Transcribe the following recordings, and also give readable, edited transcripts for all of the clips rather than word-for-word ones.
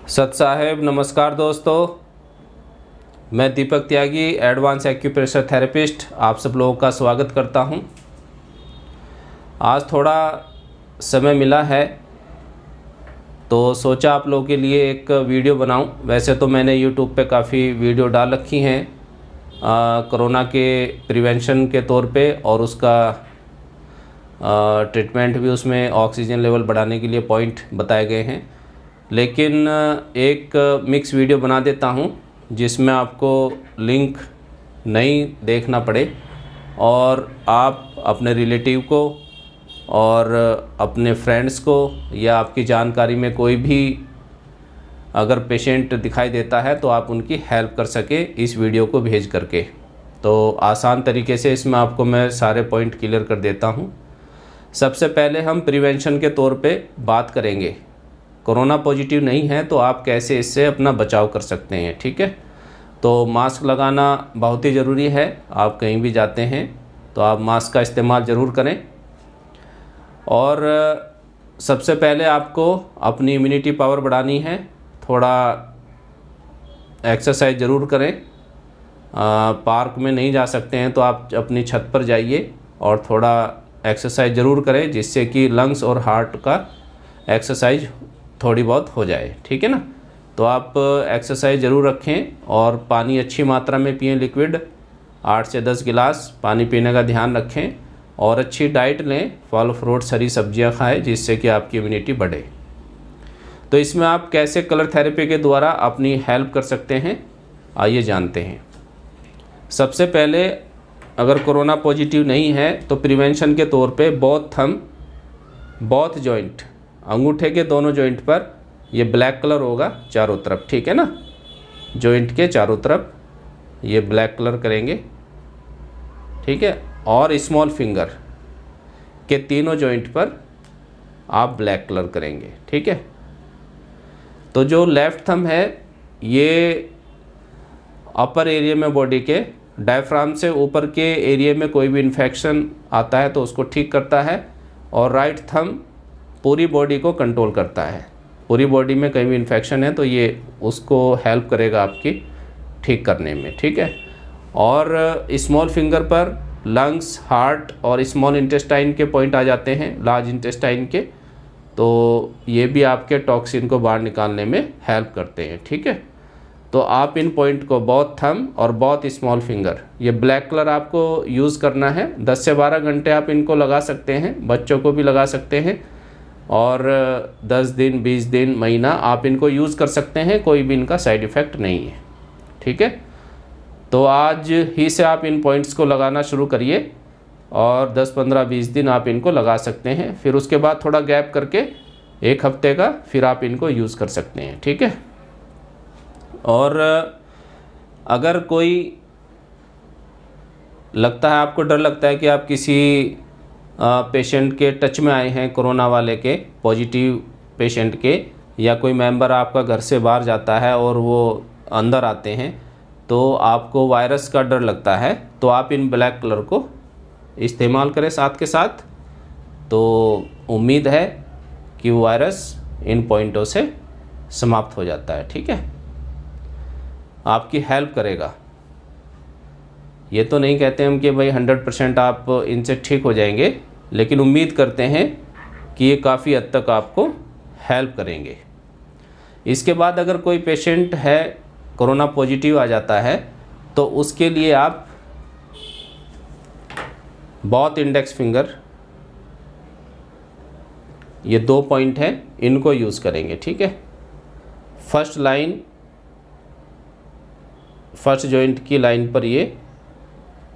सत साहेब नमस्कार दोस्तों, मैं दीपक त्यागी एडवांस एक्यूप्रेशर थेरेपिस्ट आप सब लोगों का स्वागत करता हूं। आज थोड़ा समय मिला है तो सोचा आप लोगों के लिए एक वीडियो बनाऊं। वैसे तो मैंने यूट्यूब पे काफ़ी वीडियो डाल रखी हैं कोरोना के प्रिवेंशन के तौर पे, और उसका ट्रीटमेंट भी, उसमें ऑक्सीजन लेवल बढ़ाने के लिए पॉइंट बताए गए हैं। लेकिन एक मिक्स वीडियो बना देता हूं जिसमें आपको लिंक नहीं देखना पड़े और आप अपने रिलेटिव को और अपने फ्रेंड्स को या आपकी जानकारी में कोई भी अगर पेशेंट दिखाई देता है तो आप उनकी हेल्प कर सके इस वीडियो को भेज करके। तो आसान तरीके से इसमें आपको मैं सारे पॉइंट क्लियर कर देता हूं। सबसे पहले हम प्रिवेंशन के तौर पे बात करेंगे। कोरोना पॉजिटिव नहीं है तो आप कैसे इससे अपना बचाव कर सकते हैं, ठीक है। तो मास्क लगाना बहुत ही ज़रूरी है। आप कहीं भी जाते हैं तो आप मास्क का इस्तेमाल ज़रूर करें। और सबसे पहले आपको अपनी इम्यूनिटी पावर बढ़ानी है। थोड़ा एक्सरसाइज ज़रूर करें। पार्क में नहीं जा सकते हैं तो आप अपनी छत पर जाइए और थोड़ा एक्सरसाइज ज़रूर करें, जिससे कि लंग्स और हार्ट का एक्सरसाइज थोड़ी बहुत हो जाए, ठीक है ना। तो आप एक्सरसाइज ज़रूर रखें और पानी अच्छी मात्रा में पिएं। लिक्विड 8 से 10 गिलास पानी पीने का ध्यान रखें और अच्छी डाइट लें। फल फ्रूट्स हरी सब्जियां खाएं, जिससे कि आपकी इम्यूनिटी बढ़े। तो इसमें आप कैसे कलर थेरेपी के द्वारा अपनी हेल्प कर सकते हैं, आइए जानते हैं। सबसे पहले, अगर कोरोना पॉजिटिव नहीं है तो प्रिवेंशन के तौर पे बोथ थंब, बोथ जॉइंट, अंगूठे के दोनों जॉइंट पर ये ब्लैक कलर होगा चारों तरफ, ठीक है ना। जॉइंट के चारों तरफ ये ब्लैक कलर करेंगे, ठीक है। और स्मॉल फिंगर के तीनों जॉइंट पर आप ब्लैक कलर करेंगे, ठीक है। तो जो लेफ़्ट थंब है ये अपर एरिया में बॉडी के डायफ्राम से ऊपर के एरिया में कोई भी इन्फेक्शन आता है तो उसको ठीक करता है, और राइट थंब पूरी बॉडी को कंट्रोल करता है। पूरी बॉडी में कहीं भी इन्फेक्शन है तो ये उसको हेल्प करेगा आपकी ठीक करने में, ठीक है। और स्मॉल फिंगर पर लंग्स, हार्ट और स्मॉल इंटेस्टाइन के पॉइंट आ जाते हैं, लार्ज इंटेस्टाइन के। तो ये भी आपके टॉक्सिन को बाहर निकालने में हेल्प करते हैं, ठीक है। तो आप इन पॉइंट को बोथ थंब और बोथ स्मॉल फिंगर, ये ब्लैक कलर आपको यूज़ करना है। 10 से 12 घंटे आप इनको लगा सकते हैं, बच्चों को भी लगा सकते हैं, और 10 दिन, 20 दिन, महीना आप इनको यूज़ कर सकते हैं। कोई भी इनका साइड इफ़ेक्ट नहीं है, ठीक है। तो आज ही से आप इन पॉइंट्स को लगाना शुरू करिए और 10, 15, 20 दिन आप इनको लगा सकते हैं। फिर उसके बाद थोड़ा गैप करके 1 हफ्ते का फिर आप इनको यूज़ कर सकते हैं, ठीक है। और अगर कोई लगता है, आपको डर लगता है कि आप किसी पेशेंट के टच में आए हैं, कोरोना वाले के, पॉजिटिव पेशेंट के, या कोई मेंबर आपका घर से बाहर जाता है और वो अंदर आते हैं, तो आपको वायरस का डर लगता है, तो आप इन ब्लैक कलर को इस्तेमाल करें साथ के साथ। तो उम्मीद है कि वायरस इन पॉइंटों से समाप्त हो जाता है, ठीक है। आपकी हेल्प करेगा। ये तो नहीं कहते हम कि भाई 100% आप इनसे ठीक हो जाएंगे, लेकिन उम्मीद करते हैं कि ये काफ़ी हद तक आपको हेल्प करेंगे। इसके बाद अगर कोई पेशेंट है कोरोना पॉजिटिव आ जाता है तो उसके लिए आप बोथ इंडेक्स फिंगर, ये 2 पॉइंट हैं, इनको यूज़ करेंगे, ठीक है। फर्स्ट लाइन, फर्स्ट जॉइंट की लाइन पर ये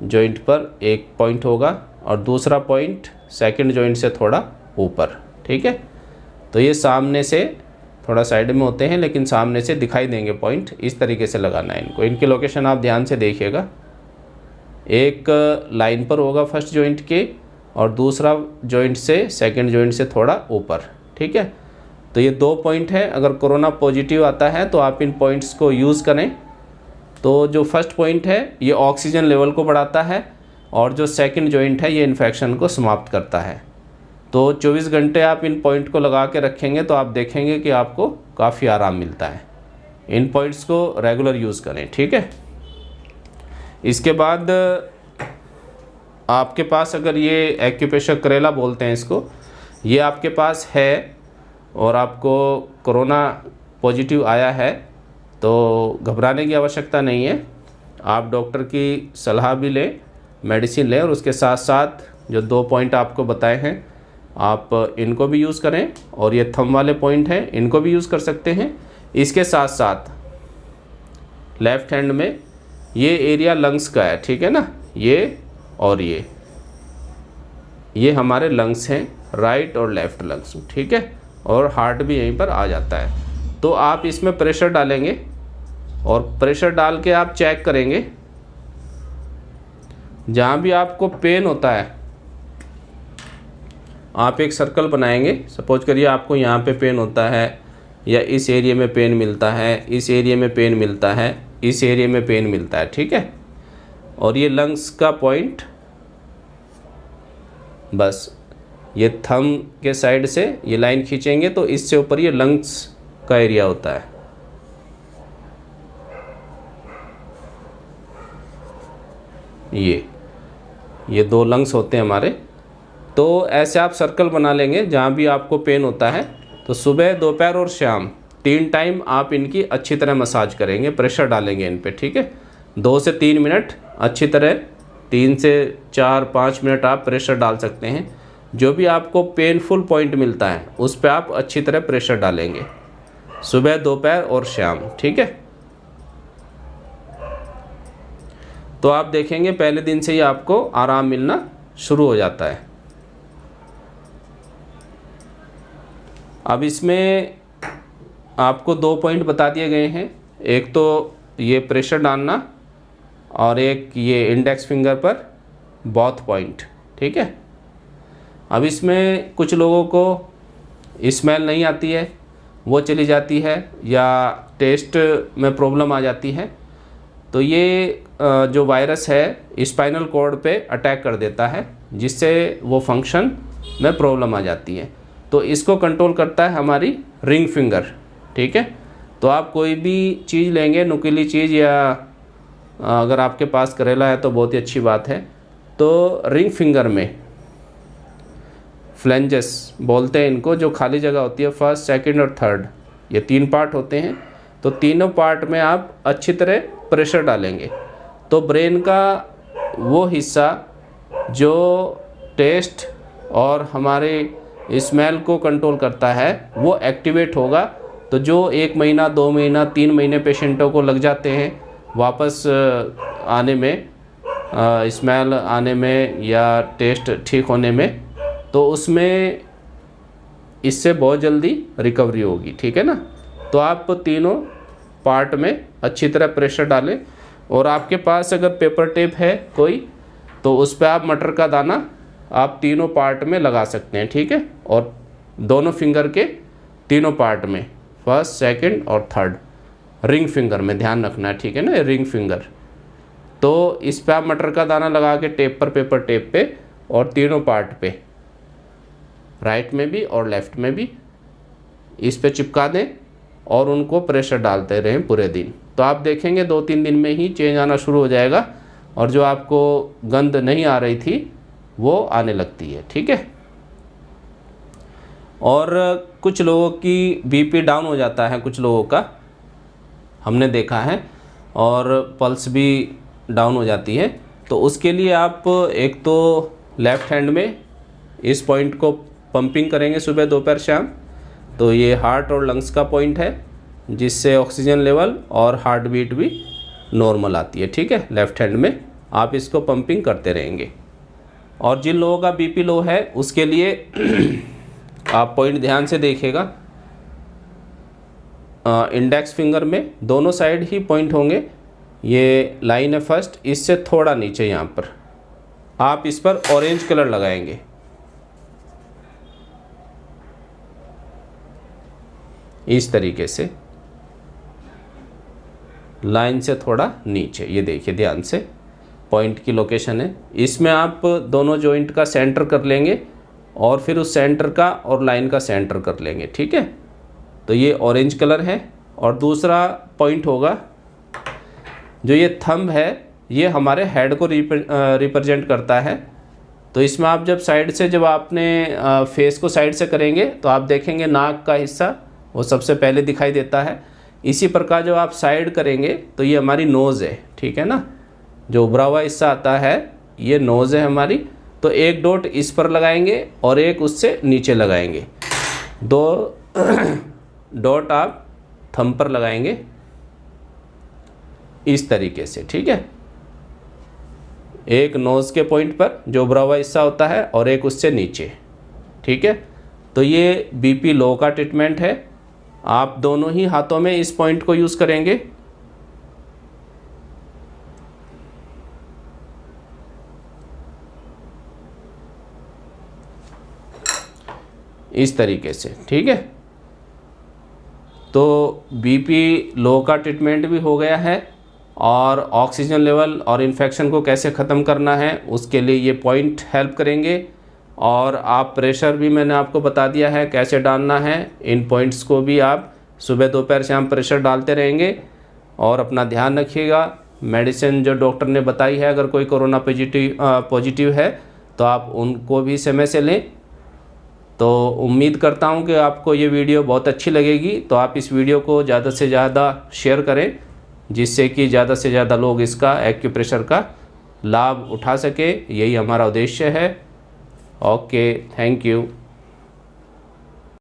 जॉइंट पर एक पॉइंट होगा और दूसरा पॉइंट सेकंड जॉइंट से थोड़ा ऊपर, ठीक है। तो ये सामने से थोड़ा साइड में होते हैं लेकिन सामने से दिखाई देंगे पॉइंट। इस तरीके से लगाना है इनको। इनकी लोकेशन आप ध्यान से देखिएगा। एक लाइन पर होगा फर्स्ट जॉइंट के और दूसरा जॉइंट से सेकंड जॉइंट से थोड़ा ऊपर, ठीक है। तो ये 2 पॉइंट है। अगर कोरोना पॉजिटिव आता है तो आप इन पॉइंट्स को यूज़ करें। तो जो फर्स्ट पॉइंट है ये ऑक्सीजन लेवल को बढ़ाता है और जो सेकंड जॉइंट है ये इन्फेक्शन को समाप्त करता है। तो 24 घंटे आप इन पॉइंट को लगा के रखेंगे तो आप देखेंगे कि आपको काफ़ी आराम मिलता है। इन पॉइंट्स को रेगुलर यूज़ करें, ठीक है। इसके बाद आपके पास अगर ये एक्यूप्रेशर करेला बोलते हैं इसको, ये आपके पास है और आपको कोरोना पॉजिटिव आया है तो घबराने की आवश्यकता नहीं है। आप डॉक्टर की सलाह भी लें, मेडिसिन लें और उसके साथ साथ जो 2 पॉइंट आपको बताए हैं आप इनको भी यूज़ करें, और ये थंब वाले पॉइंट हैं इनको भी यूज़ कर सकते हैं। इसके साथ साथ लेफ़्ट हैंड में ये एरिया लंग्स का है, ठीक है ना, ये और ये हमारे लंग्स हैं, राइट और लेफ़्ट लंग्स, ठीक है, और हार्ट भी यहीं पर आ जाता है। तो आप इसमें प्रेशर डालेंगे और प्रेशर डाल के आप चेक करेंगे जहाँ भी आपको पेन होता है आप एक सर्कल बनाएंगे। सपोज करिए आपको यहाँ पे पेन होता है या इस एरिया में पेन मिलता है, इस एरिया में पेन मिलता है, इस एरिया में पेन मिलता है, ठीक है। और ये लंग्स का पॉइंट, बस ये थंब के साइड से ये लाइन खींचेंगे तो इससे ऊपर ये लंग्स का एरिया होता है। ये 2 लंग्स होते हैं हमारे। तो ऐसे आप सर्कल बना लेंगे जहाँ भी आपको पेन होता है। तो सुबह, दोपहर और शाम 3 टाइम आप इनकी अच्छी तरह मसाज करेंगे, प्रेशर डालेंगे इन पे, ठीक है। 2 से 3 मिनट अच्छी तरह, 3 से 4-5 मिनट आप प्रेशर डाल सकते हैं। जो भी आपको पेनफुल पॉइंट मिलता है उस पर आप अच्छी तरह प्रेशर डालेंगे सुबह, दोपहर और शाम, ठीक है। तो आप देखेंगे पहले दिन से ही आपको आराम मिलना शुरू हो जाता है। अब इसमें आपको 2 पॉइंट बता दिए गए हैं, एक तो ये प्रेशर डालना और एक ये इंडेक्स फिंगर पर बॉथ पॉइंट, ठीक है। अब इसमें कुछ लोगों को स्मेल नहीं आती है, वो चली जाती है, या टेस्ट में प्रॉब्लम आ जाती है। तो ये जो वायरस है स्पाइनल कॉर्ड पे अटैक कर देता है, जिससे वो फंक्शन में प्रॉब्लम आ जाती है। तो इसको कंट्रोल करता है हमारी रिंग फिंगर, ठीक है। तो आप कोई भी चीज़ लेंगे, नुकीली चीज़, या अगर आपके पास करेला है तो बहुत ही अच्छी बात है। तो रिंग फिंगर में फ्लेंजेस बोलते हैं इनको, जो खाली जगह होती है, फर्स्ट, सेकंड और थर्ड, ये 3 पार्ट होते हैं। तो तीनों पार्ट में आप अच्छी तरह प्रेशर डालेंगे तो ब्रेन का वो हिस्सा जो टेस्ट और हमारे स्मेल को कंट्रोल करता है वो एक्टिवेट होगा। तो जो 1 महीना, 2 महीना, 3 महीने पेशेंटों को लग जाते हैं वापस आने में, स्मेल आने में या टेस्ट ठीक होने में, तो उसमें इससे बहुत जल्दी रिकवरी होगी, ठीक है ना। तो आप तीनों पार्ट में अच्छी तरह प्रेशर डालें, और आपके पास अगर पेपर टेप है कोई तो उस पर आप मटर का दाना आप तीनों पार्ट में लगा सकते हैं, ठीक है। और दोनों फिंगर के तीनों पार्ट में, फर्स्ट, सेकंड और थर्ड, रिंग फिंगर में ध्यान रखना है, ठीक है ना, रिंग फिंगर। तो इस पर आप मटर का दाना लगा के टेप पर, पेपर टेप पे, और तीनों पार्ट पे, राइट में भी और लेफ़्ट में भी, इस पे चिपका दें और उनको प्रेशर डालते रहें पूरे दिन। तो आप देखेंगे 2-3 दिन में ही चेंज आना शुरू हो जाएगा, और जो आपको गंध नहीं आ रही थी वो आने लगती है, ठीक है। और कुछ लोगों की बीपी डाउन हो जाता है, कुछ लोगों का हमने देखा है, और पल्स भी डाउन हो जाती है। तो उसके लिए आप एक तो लेफ़्ट हैंड में इस पॉइंट को पंपिंग करेंगे सुबह, दोपहर, शाम। तो ये हार्ट और लंग्स का पॉइंट है, जिससे ऑक्सीजन लेवल और हार्ट बीट भी नॉर्मल आती है, ठीक है। लेफ़्ट हैंड में आप इसको पंपिंग करते रहेंगे। और जिन लोगों का बीपी लो है उसके लिए आप पॉइंट ध्यान से देखिएगा, इंडेक्स फिंगर में दोनों साइड ही पॉइंट होंगे। ये लाइन है फर्स्ट, इससे थोड़ा नीचे यहाँ पर आप इस पर ऑरेंज कलर लगाएंगे, इस तरीके से लाइन से थोड़ा नीचे। ये देखिए ध्यान से, पॉइंट की लोकेशन है। इसमें आप दोनों जॉइंट का सेंटर कर लेंगे और फिर उस सेंटर का और लाइन का सेंटर कर लेंगे, ठीक है। तो ये ऑरेंज कलर है। और दूसरा पॉइंट होगा, जो ये थंब है ये हमारे हेड को रिप्रेजेंट करता है। तो इसमें आप जब साइड से, जब आपने फेस को साइड से करेंगे तो आप देखेंगे नाक का हिस्सा वो सबसे पहले दिखाई देता है। इसी प्रकार जब आप साइड करेंगे तो ये हमारी नोज़ है, ठीक है ना, जो उभरा हुआ हिस्सा आता है ये नोज़ है हमारी। तो एक डॉट इस पर लगाएंगे और एक उससे नीचे लगाएंगे, 2 डॉट आप थंब पर लगाएंगे इस तरीके से, ठीक है। एक नोज़ के पॉइंट पर जो उभरा हुआ हिस्सा होता है और एक उससे नीचे, ठीक है। तो ये बीपी लो का ट्रीटमेंट है। आप दोनों ही हाथों में इस पॉइंट को यूज़ करेंगे। इस तरीके से, ठीक है। तो बीपी लो का ट्रीटमेंट भी हो गया है, और ऑक्सीजन लेवल और इन्फेक्शन को कैसे ख़त्म करना है उसके लिए ये पॉइंट हेल्प करेंगे। और आप प्रेशर भी मैंने आपको बता दिया है कैसे डालना है। इन पॉइंट्स को भी आप सुबह दोपहर शाम प्रेशर डालते रहेंगे। और अपना ध्यान रखिएगा। मेडिसिन जो डॉक्टर ने बताई है, अगर कोई कोरोना पॉजिटिव है तो आप उनको भी समय से लें। तो उम्मीद करता हूं कि आपको ये वीडियो बहुत अच्छी लगेगी। तो आप इस वीडियो को ज़्यादा से ज़्यादा शेयर करें, जिससे कि ज़्यादा से ज़्यादा लोग इसका एक्यूप्रेशर का लाभ उठा सके। यही हमारा उद्देश्य है। Okay, thank you.